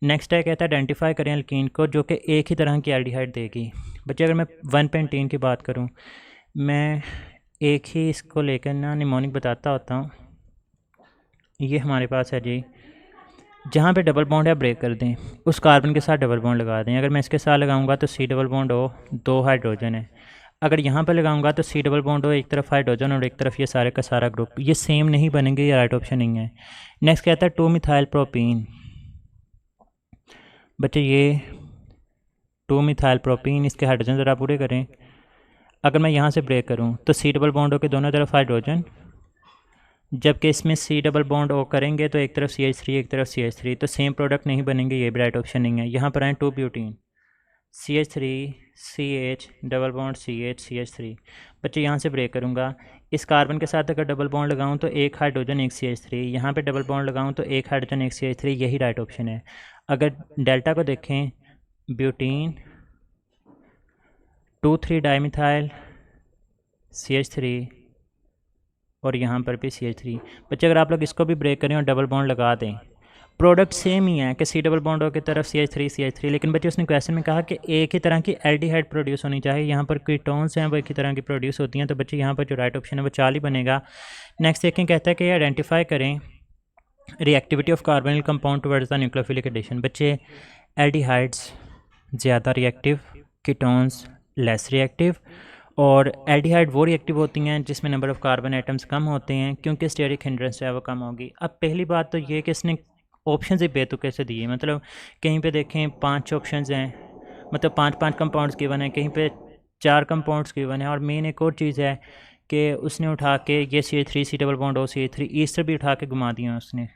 नेक्स्ट है, कहता है आइडेंटिफाई करें अल्कीन को जो कि एक ही तरह की एल्डिहाइड देगी। बच्चे अगर मैं 1.3 की बात करूँ, मैं एक ही इसको लेकर ना निमोनिक बताता होता हूँ। ये हमारे पास है जी, जहाँ पे डबल बॉन्ड है ब्रेक कर दें, उस कार्बन के साथ डबल बॉन्ड लगा दें। अगर मैं इसके साथ लगाऊंगा तो सी डबल बॉन्ड हो, 2 हाइड्रोजन है। अगर यहाँ पे लगाऊंगा तो सी डबल बॉन्ड हो, एक तरफ हाइड्रोजन और एक तरफ ये सारे का सारा ग्रुप, ये सेम नहीं बनेंगे, ये राइट ऑप्शन नहीं है। नेक्स्ट कहता है 2 मिथाइल प्रोपीन। बच्चे ये 2 मिथाइल प्रोपीन, इसके हाइड्रोजन ज़रा पूरे करें। अगर मैं यहाँ से ब्रेक करूँ तो सी डबल बॉन्ड हो के दोनों तरफ हाइड्रोजन, जबकि इसमें सी डबल बॉन्ड ओ करेंगे तो एक तरफ CH3 एक तरफ CH3, तो सेम प्रोडक्ट नहीं बनेंगे, ये भी राइट ऑप्शन नहीं है। यहाँ पर आए 2 butene, CH3 CH double bond CH CH3। बच्चे यहाँ से ब्रेक करूँगा, इस कार्बन के साथ अगर डबल बॉन्ड लगाऊँ तो एक हाइड्रोजन एक CH3, यहाँ पे डबल बॉन्ड लगाऊँ तो एक हाइड्रोजन एक CH3, यही राइट ऑप्शन है। अगर डेल्टा को देखें, ब्यूटीन 2,3 डाईमिथाइल CH3 और यहाँ पर भी CH3। बच्चे अगर आप लोग इसको भी ब्रेक करें और डबल बॉन्ड लगा दें, प्रोडक्ट सेम ही है कि सी डबल बॉन्ड की तरफ CH3, लेकिन बच्चे उसने क्वेश्चन में कहा कि एक ही तरह की एल्डिहाइड प्रोड्यूस होनी चाहिए। यहाँ पर कीटोन्स हैं वो एक ही तरह की प्रोड्यूस होती हैं। तो बच्चे यहाँ पर जो राइट ऑप्शन है वो 4 ही बनेगा। नेक्स्ट देखें, कहता है कि आइडेंटिफाई करें reactivity of carbonyl compound towards the nucleophilic addition. बच्चे एल्डिहाइड्स ज़्यादा रिएक्टिव, कीटोन्स लेस रिएक्टिव, और एल्डिहाइड वो रिएक्टिव होती हैं जिसमें नंबर ऑफ़ कार्बन एटम्स कम होते हैं क्योंकि स्टेरिक हिंड्रेंस जो है वो कम होगी। अब पहली बात तो ये कि इसने ऑप्शन ही बेतुके से दिए, मतलब कहीं पे देखें 5 ऑप्शंस हैं, मतलब 5 कंपाउंड्स गिवन हैं, कहीं पे 4 कंपाउंड्स गिवन है। और मेन एक और चीज़ है कि उसने उठा के ये CH3 C double bond O CH3 ester भी उठा के घुमा दिया उसने।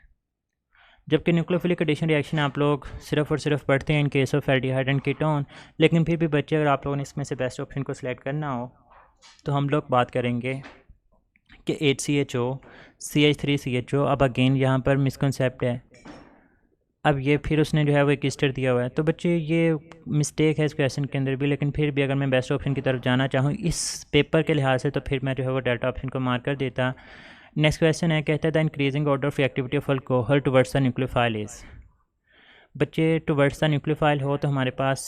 जबकि न्यूक्लियोफिलिक एडिशन रिएक्शन आप लोग सिर्फ और सिर्फ पढ़ते हैं in case of aldehyde and ketone, लेकिन फिर भी बच्चे अगर आप लोगों ने इसमें से बेस्ट ऑप्शन को सिलेक्ट करना हो तो हम लोग बात करेंगे कि HCHO CH3CHO। अब अगेन यहाँ पर मिसकंसेप्ट है। अब ये फिर उसने जो है वो एक ईस्टर दिया हुआ है, तो बच्चे ये मिस्टेक है इस क्वेश्चन के अंदर भी। लेकिन फिर भी अगर मैं बेस्ट ऑप्शन की तरफ जाना चाहूँ इस पेपर के लिहाज से तो फिर मैं जो है वो डेल्टा ऑप्शन को मार्क कर देता। नेक्स्ट क्वेश्चन है, कहता है the increasing order of reactivity of alcohol towards the nucleophile is. बच्चे टुवर्ड्स द न्यूक्लियोफाइल हो तो हमारे पास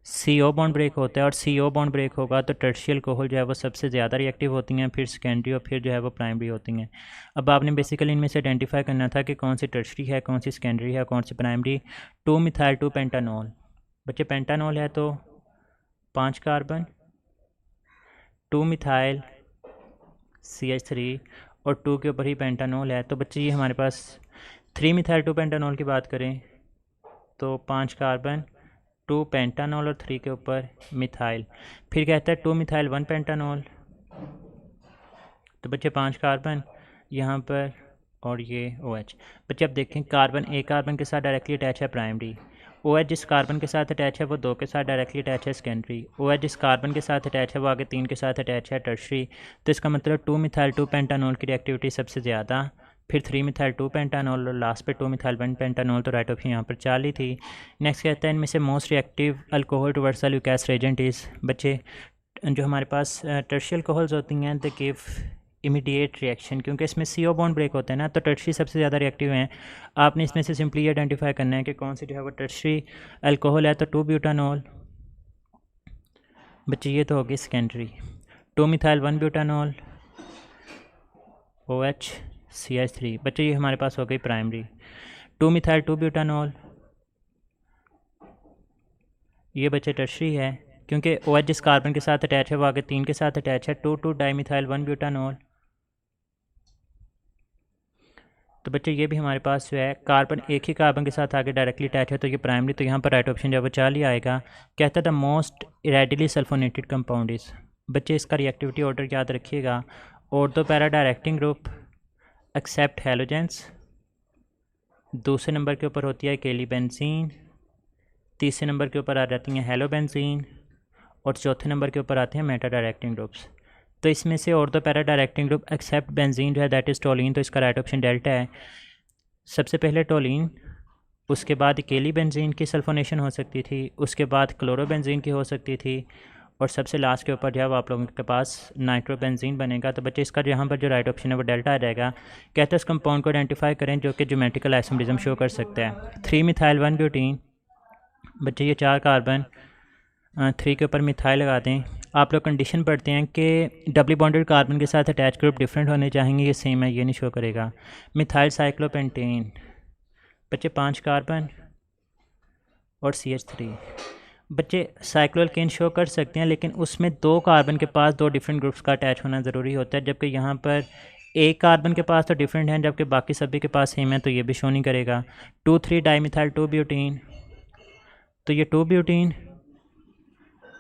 CO बॉन्ड ब्रेक होता है, और CO बॉन्ड ब्रेक होगा तो टर्शियल अल्कोहल जो है वो सबसे ज़्यादा रिएक्टिव होती हैं, फिर सेकेंडरी और फिर जो है वो प्राइमरी होती हैं। अब आपने बेसिकली इनमें से आइडेंटिफाई करना था कि कौन सी टर्शरी है, कौन सी सेकेंडरी है, कौन सी प्राइमरी। 2 मिथाइल 2 पेंटानॉल। बच्चे पेंटानॉल है तो 5 कार्बन, 2 मिथाइल CH3 और 2 के ऊपर ही पेंटानॉल है। तो बच्चे ये हमारे पास 3 मिथाइल 2 पेंटानॉल की बात करें तो 5 कार्बन, 2 पेंटानॉल और 3 के ऊपर मिथाइल। फिर कहता है 2 मिथाइल 1 पेंटानॉल, तो बच्चे 5 कार्बन यहाँ पर और ये OH। बच्चे अब देखें, कार्बन एक कार्बन के साथ डायरेक्टली अटैच है प्राइमरी, OH जिस कार्बन के साथ अटैच है वो 2 के साथ डायरेक्टली अटैच है सेकेंडरी, OH जिस कार्बन के साथ अटैच है वो आगे 3 के साथ अटैच है टर्शरी। तो इसका मतलब 2 मिथाइल 2 पेंटानॉल की रिएक्टिविटी सबसे ज़्यादा, फिर 3 मिथाइल 2 पेंटानॉल और लास्ट पे 2 मिथाइल 1 पेंटानॉल। तो राइट ऑप्शन यहाँ पर 4 ही थी। नेक्स्ट कहता है इनमें से most reactive alcohol towards the Lucas agent is. बच्चे जो हमारे पास टर्शियल अल्कोहल्स होती हैं दे गिव इमीडिएट रिएक्शन, क्योंकि इसमें CO बॉन्ड ब्रेक होते हैं ना, तो टर्शरी सबसे ज़्यादा रिएक्टिव हैं। आपने इसमें से सिंपली आइडेंटिफाई करना है कि कौन सी जो है वो टर्शरी अल्कोहल है। तो 2 ब्यूटानॉल। बच्चे ये तो होगी secondary. 2 methyl 1 butanol, OH CH3। बच्चे ये हमारे पास हो गई प्राइमरी। 2 मिथाइल 2 ब्यूटानॉल, ये बच्चे टर्शरी है क्योंकि OH जिस कार्बन के साथ अटैच है वो आगे 3 के साथ अटैच है। 2 डाईमिथाइल 1 ब्यूटानॉल। तो बच्चे ये भी हमारे पास जो है कार्बन एक ही कार्बन के साथ आगे डायरेक्टली अटैच है, तो ये प्राइमरी, तो यहाँ पर राइट ऑप्शन जो है वो 4 ही आएगा। कहता है the most readily sulphonated compound is, बच्चे इसका रिएक्टिविटी ऑर्डर याद रखिएगा। Ortho para directing group except halogens, दूसरे नंबर के ऊपर होती है अकेली बेंजीन, तीसरे नंबर के ऊपर आ जाती हैं हेलो बेंजीन, और चौथे नंबर के ऊपर आते हैं मेटा डायरेक्टिंग ग्रुप्स। तो इसमें से ortho para directing group except benzene जो है दैट इज़ टोलिन, तो इसका राइट ऑप्शन डेल्टा है। सबसे पहले टोलिन, उसके बाद अकेली बेंजीन की सल्फोनेशन हो सकती थी, उसके बाद क्लोरोबेंजीन की हो सकती थी, और सबसे लास्ट के ऊपर जो है वो आप लोगों के पास नाइट्रोबेंजीन बनेगा। तो बच्चे इसका यहाँ पर जो राइट ऑप्शन है वो डेल्टा आ जाएगा। कहते हैं इस कंपाउंड को आइडेंटिफाई करें जो कि ज्योमेट्रिकल आइसोमरिज्म शो कर सकता है। 3 मिथाइल 1 ब्यूटीन, बच्चे ये 4 कार्बन 3 के ऊपर मिथाइल लगा दें। आप लोग कंडीशन पढ़ते हैं कि डबली बॉन्डेड कार्बन के साथ अटैच ग्रुप डिफरेंट होने चाहेंगे, ये सेम है, ये नहीं शो करेगा। मिथाइल साइक्लोपेंटेन, बच्चे 5 कार्बन और CH3। बच्चे साइक्लोअल्केन शो कर सकते हैं लेकिन उसमें 2 कार्बन के पास 2 डिफरेंट ग्रुप्स का अटैच होना ज़रूरी होता है, जबकि यहाँ पर एक कार्बन के पास तो डिफरेंट हैं जबकि बाकी सभी के पास सेम है, तो ये भी शो नहीं करेगा। 2,3 डाईमिथाइल 2 ब्यूटीन, तो ये 2 ब्यूटीन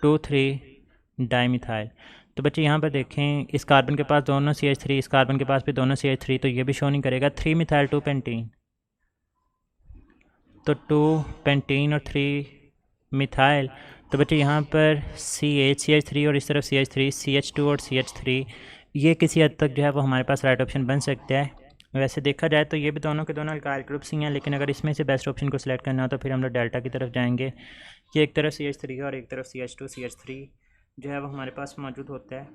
2,3 डाईमिथाइल। तो बच्चे यहाँ पर देखें इस कार्बन के पास दोनों CH3, इस कार्बन के पास भी दोनों CH3, तो ये भी शो नहीं करेगा। 3 मिथाइल 2 पेंटीन, तो 2 पेंटीन और 3 मिथाइल, तो बच्चे यहाँ पर CH3 और इस तरफ CH3, CH2 और CH3, ये किसी हद तक जो है वो हमारे पास राइट ऑप्शन बन सकता है। वैसे देखा जाए तो ये भी दोनों के दोनों अल्काइल ग्रुप्स ही हैं, लेकिन अगर इसमें से बेस्ट ऑप्शन को सिलेक्ट करना हो तो फिर हम लोग डेल्टा की तरफ जाएंगे कि एक तरफ CH3 और एक तरफ CH2 CH3 जो है वो हमारे पास मौजूद होता है।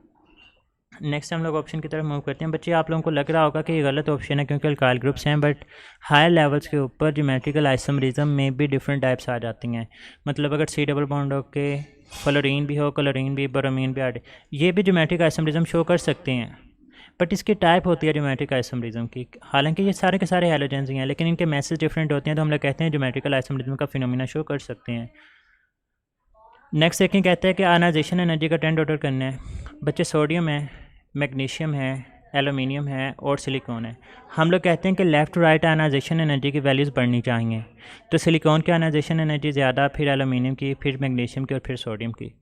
नेक्स्ट हम लोग ऑप्शन की तरफ मूव करते हैं। बच्चे आप लोगों को लग रहा होगा कि ये गलत ऑप्शन है क्योंकि अल्काइल ग्रुप्स हैं, बट हायर लेवल्स के ऊपर ज्योमेट्रिकल आइसोमरिज्म में भी डिफरेंट टाइप्स आ जाती हैं। मतलब अगर C डबल बॉन्ड हो के फ्लोरीन भी हो, क्लोरीन भी, ब्रोमीन भी, ये भी ज्योमेट्रिक आइसोमरिज्म शो कर सकते हैं, बट इसकी टाइप होती है ज्योमेट्रिक आइसोमरिज्म की। हालांकि ये सारे के सारे हैलोजेंस ही हैं लेकिन इनके मैसेज डिफरेंट होते हैं, तो हम लोग कहते हैं ज्योमेट्रिकल आइसोमरिज्म का फिनोमिना शो कर सकते हैं। नेक्स्ट सेकंड कहते हैं कि आयनाइजेशन एनर्जी का ट्रेंड ऑर्डर करना है। बच्चे सोडियम है, मैग्नीशियम है, एलुमिनियम है और सिलिकॉन है। हम लोग कहते हैं कि left to right ionization energy की वैल्यूज़ बढ़नी चाहिए, तो सिलिकॉन की आयनाइजेशन एनर्जी ज़्यादा, फिर एलुमिनियम की, फिर मैग्नीशियम की और फिर सोडियम की।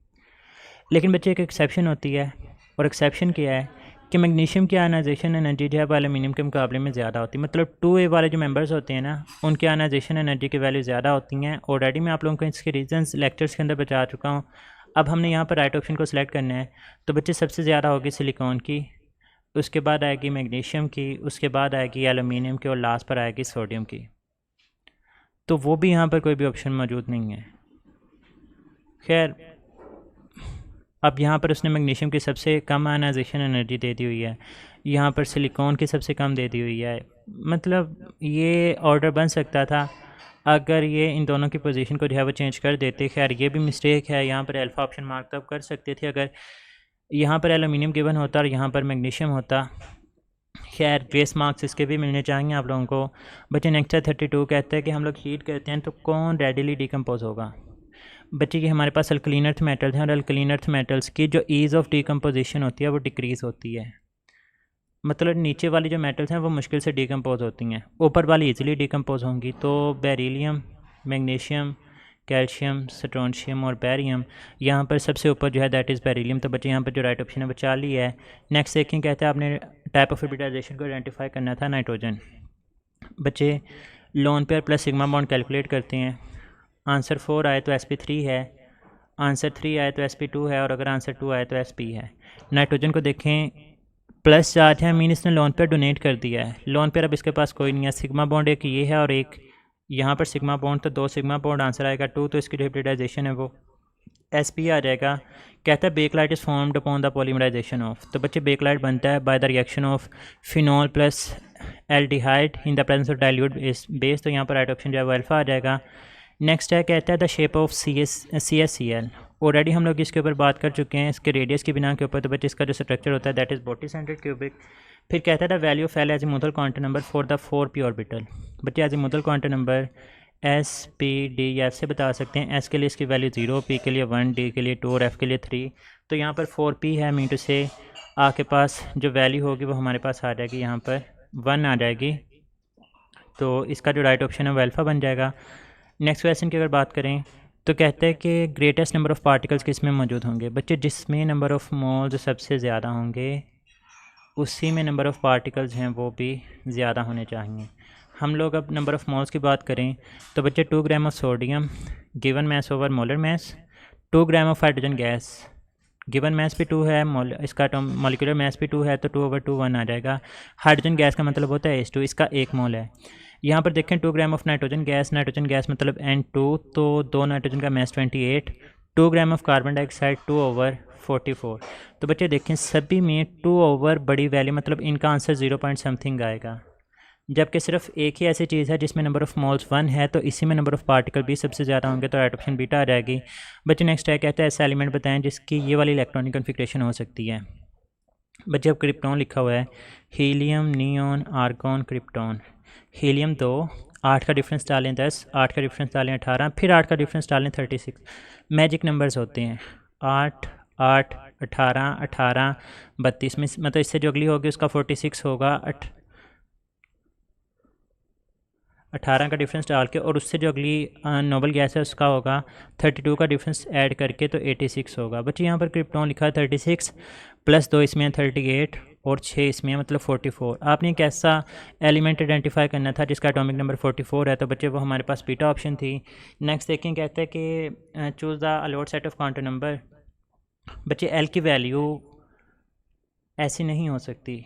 लेकिन बच्चे एक एक्सेप्शन होती है, और एक्सेप्शन क्या है कि मैग्नीशियम की आयनाइजेशन एनर्जी जो है वो एलुमिनियम के मुकाबले में ज़्यादा होती है। मतलब 2A वाले जो मेंबर्स होते हैं ना, उनकी आयनाइजेशन एनर्जी की वैल्यू ज़्यादा होती हैं। ऑलरेडी मैं आप लोगों को इसके रीजंस लेक्चर्स के अंदर बता चुका हूँ। अब हमने यहाँ पर राइट ऑप्शन को सिलेक्ट करना है, तो बच्चे सबसे ज़्यादा होगी सिलिकॉन की, उसके बाद आएगी मैग्नीशियम की, उसके बाद आएगी एलुमिनियम की और लास्ट पर आएगी सोडियम की। तो वो भी यहाँ पर कोई भी ऑप्शन मौजूद नहीं है। खैर, अब यहाँ पर उसने मैग्नीशियम की सबसे कम आयनाइजेशन एनर्जी दे दी हुई है, यहाँ पर सिलिकॉन की सबसे कम दे दी हुई है। मतलब ये ऑर्डर बन सकता था अगर ये इन दोनों की पोजीशन को जो है वो चेंज कर देते। खैर ये भी मिस्टेक है, यहाँ पर अल्फ़ा ऑप्शन मार्क तब कर सकते थे अगर यहाँ पर एलुमिनियम गिवन होता और यहाँ पर मैग्नीशियम होता। खैर ग्रेस मार्क्स इसके भी मिलने चाहिए आप लोगों को। बच्चे नेक्स्ट 32 कहते हैं कि हम लोग हीट करते हैं तो कौन रेडिली डिकम्पोज होगा। बच्चे ये हमारे पास अल्कलीन अर्थ मेटल्स हैं, और अल्कलीन अर्थ मेटल्स की जो ईज़ ऑफ डिकम्पोजिशन होती है वो डिक्रीज़ होती है। मतलब नीचे वाली जो मेटल्स हैं वो मुश्किल से डिकम्पोज होती हैं, ऊपर वाली इजीली डिकम्पोज होंगी। तो बेरिलियम, मैग्नीशियम, कैल्शियम, स्ट्रोंशियम और बैरियम, यहाँ पर सबसे ऊपर जो है दैट इज़ बेरिलियम। तो बच्चे यहाँ पर जो राइट ऑप्शन है वो 4 ही है। नेक्स्ट सेकंड कहते हैं आपने टाइप ऑफ हाइब्रिडाइजेशन को आइडेंटिफाई करना था, नाइट्रोजन। बच्चे lone pair plus sigma bond calculate करते हैं। आंसर 4 आए तो sp3 है, आंसर 3 आए तो sp2 है, और अगर आंसर 2 आए तो sp है। नाइट्रोजन को देखें प्लस चार्ज है, मीन इसने लोन पेयर डोनेट कर दिया है। लोन पेयर अब इसके पास कोई नहीं है। सिग्मा बॉन्ड एक ये है और एक यहाँ पर सिग्मा बॉन्ड, तो 2 सिग्मा बॉन्ड, आंसर आएगा 2, तो इसकी जो हाइब्रिडाइजेशन है वो sp आ जाएगा। कहता है bakelite is formed upon the polymerization of, तो बच्चे बेकलाइट बनता है by the reaction of phenol plus aldehyde in the presence of dilute base, तो यहाँ पर राइट ऑप्शन जो है वो अल्फा आ जाएगा। नेक्स्ट है कहता है the shape of CsCl, already हम लोग इसके ऊपर बात कर चुके हैं इसके रेडियस की बिना के ऊपर। तो बच्चे इसका जो स्ट्रक्चर होता है that is body centred cubic. फिर कहता है the value of l azimuthal quantum number for the 4p orbital. बच्चे azimuthal quantum number s p d या एफ से बता सकते हैं। एस के लिए इसकी वैल्यू 0, पी के लिए 1, डी के लिए 2 और एफ़ के लिए 3। तो यहाँ पर 4p है मीन टू से आपके पास जो वैल्यू होगी वो हमारे पास आ जाएगी, यहाँ पर 1 आ जाएगी। तो इसका जो राइट ऑप्शन है वो अल्फ़ा बन जाएगा। नेक्स्ट क्वेश्चन की अगर बात करें तो कहते हैं कि ग्रेटेस्ट नंबर ऑफ़ पार्टिकल्स किस में मौजूद होंगे। बच्चे जिसमें नंबर ऑफ़ मोल्स सबसे ज़्यादा होंगे उसी में नंबर ऑफ़ पार्टिकल्स हैं वो भी ज़्यादा होने चाहिए। हम लोग अब नंबर ऑफ़ मोल्स की बात करें तो बच्चे 2 gram of sodium given mass over molar mass, 2 gram of hydrogen gas given mass भी 2 है, इसका मॉलिक्यूलर मैस भी 2 है, तो 2/2 1 आ जाएगा। हाइड्रोजन गैस का मतलब होता है H2, इसका 1 मोल है। यहाँ पर देखें 2 ग्राम ऑफ नाइट्रोजन गैस मतलब N2, तो 2 नाइट्रोजन का mass 28, 2 gram of carbon dioxide 2/44। तो बच्चे देखें सभी में 2 बड़ी वैल्यू मतलब इनका आंसर 0 पॉइंट समथिंग आएगा, जबकि सिर्फ एक ही ऐसी चीज़ है जिसमें नंबर ऑफ़ मोल्स 1 है, तो इसी में नंबर ऑफ़ पार्टिकल भी सबसे ज़्यादा होंगे, तो राइट ऑप्शन बीटा आ जाएगी। बच्चे नेक्स्ट है कहता है ऐसा एलिमेंट बताएं जिसकी ये वाली इलेक्ट्रॉनिक कन्फिग्रेशन हो सकती है। बच्चे अब क्रिप्टॉन लिखा हुआ है, helium, neon, argon, krypton. Helium 2, 8 का डिफरेंस डालें 10, 8 का डिफरेंस डालें 18, फिर 8 का डिफरेंस डालें 36। मैजिक नंबर्स होते हैं 8, 8, 18, 18, 32 में मतलब इससे जो अगली होगी उसका 46 होगा, 18 का डिफरेंस डाल के, और उससे जो अगली नोबल गैस है उसका होगा 32 का डिफरेंस ऐड करके, तो 86 होगा। बच्चे यहाँ पर क्रिप्टॉन लिखा है 36 + 2 इसमें 38 और 6 इसमें मतलब 44। आपने एक ऐसा एलिमेंट आइडेंटिफाई करना था जिसका एटॉमिक नंबर 44 है, तो बच्चे वो हमारे पास बीटा ऑप्शन थी। नेक्स्ट देखें कहते हैं कि choose the allowed set of quantum number. बच्चे एल की वैल्यू ऐसी नहीं हो सकती,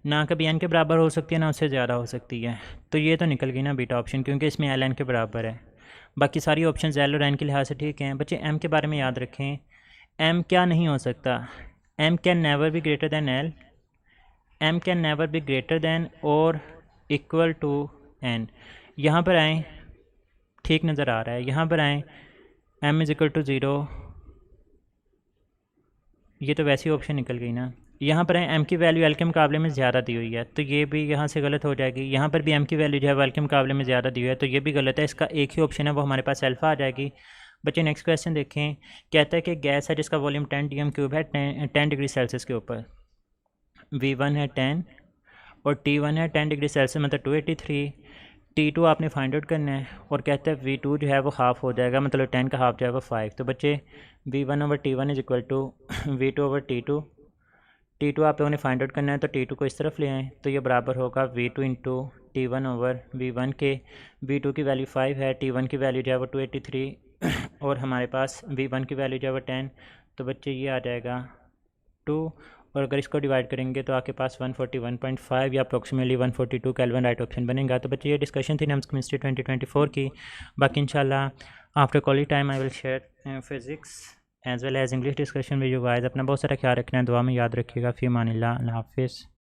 ना कभी एन के बराबर हो सकती है ना उससे ज़्यादा हो सकती है, तो ये तो निकल गई ना बीटा ऑप्शन, क्योंकि इसमें एल एन के बराबर है। बाकी सारी ऑप्शन एल और एन के लिहाज से ठीक हैं। बच्चे एम के बारे में याद रखें, एम क्या नहीं हो सकता, M can never be greater than L, M can never be greater than और इक्वल टू एन। यहाँ पर आएँ, ठीक नज़र आ रहा है, यहाँ पर आएँ एम इज़ इक्वल टू 0, ये तो वैसी ऑप्शन निकल गई ना। यहाँ पर एम की वैल्यू एल के मुकाबले में ज़्यादा दी हुई है, तो ये भी यहाँ से गलत हो जाएगी। यहाँ पर भी एम की वैल्यू जो है एल के मुकाबले में ज़्यादा दी हुई है, तो ये भी गलत है। इसका एक ही ऑप्शन है वो हमारे पास अल्फ़ा आ जाएगी। बच्चे नेक्स्ट क्वेश्चन देखें, कहता है कि गैस है जिसका वॉल्यूम 10 dm³ है 10 डिग्री सेल्सियस के ऊपर, V1 है 10 और T1 है 10 डिग्री सेल्सियस मतलब 283, T2 आपने फाइंड आउट करना है, और कहते हैं V2 जो है वो हाफ़ हो जाएगा, मतलब 10 का हाफ जो है वो 5। तो बच्चे V1/T1 is equal to V2/T2, T2 आप लोगों ने फाइंड आउट करना है, तो T2 को इस तरफ ले आएँ, तो ये बराबर होगा V2 इंटू T1/V1 के। V2 की वैल्यू 5 है, T1 की वैल्यू जो है वो 283 और हमारे पास V1 की वैल्यू जो है वो 10, तो बच्चे ये आ जाएगा 2, और अगर इसको डिवाइड करेंगे तो आपके पास 141.5 या अप्रोक्सीमेटली 142 केल्विन राइट ऑप्शन बनेगा। तो बच्चे ये डिस्कशन थी नम्स केमिस्ट्री 2024 की। बाकी इंशाल्लाह after college time I will share physics as well as English discussion with you guys. अपना बहुत सारा ख्याल रखना है, दुआ में याद रखिएगा। फ़ी अमानिल्लाह, अल्लाह हाफ़िज़।